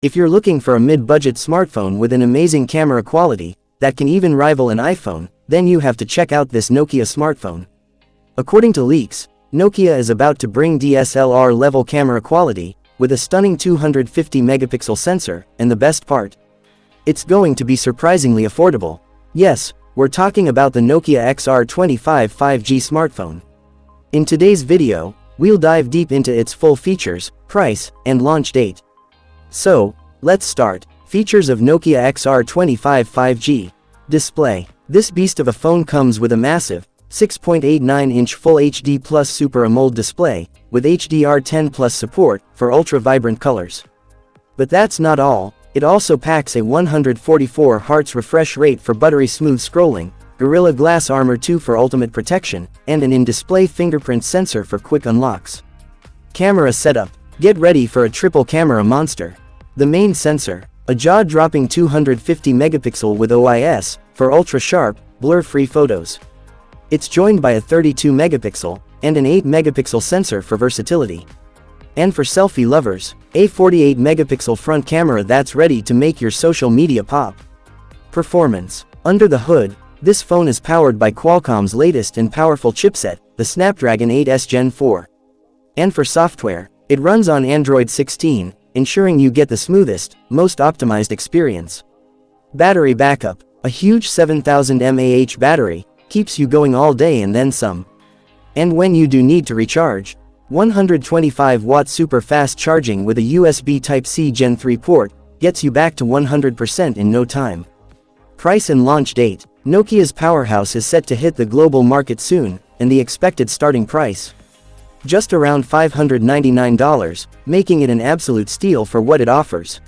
If you're looking for a mid-budget smartphone with an amazing camera quality that can even rival an iPhone, then you have to check out this Nokia smartphone. According to leaks, Nokia is about to bring DSLR level camera quality with a stunning 250 megapixel sensor, and the best part, it's going to be surprisingly affordable. Yes, we're talking about the Nokia XR25 5G smartphone. In today's video, we'll dive deep into its full features, price, and launch date. So, let's start. Features of Nokia XR25 5G. Display. This beast of a phone comes with a massive 6.89-inch Full HD Plus Super AMOLED display, with HDR10 Plus support for ultra-vibrant colors. But that's not all, it also packs a 144 Hz refresh rate for buttery-smooth scrolling, Gorilla Glass Armor 2 for ultimate protection, and an in-display fingerprint sensor for quick unlocks. Camera setup. Get ready for a triple camera monster. The main sensor, a jaw-dropping 250 megapixel with OIS, for ultra-sharp, blur-free photos. It's joined by a 32 megapixel, and an 8 megapixel sensor for versatility. And for selfie lovers, a 48 megapixel front camera that's ready to make your social media pop. Performance. Under the hood, this phone is powered by Qualcomm's latest and powerful chipset, the Snapdragon 8S Gen 4. And for software, it runs on Android 16, ensuring you get the smoothest, most optimized experience. Battery backup. A huge 7000 mAh battery keeps you going all day and then some. And when you do need to recharge, 125-watt super fast charging with a USB Type-C Gen 3 port gets you back to 100% in no time. Price and launch date. Nokia's powerhouse is set to hit the global market soon, and the expected starting price, just around $599, making it an absolute steal for what it offers.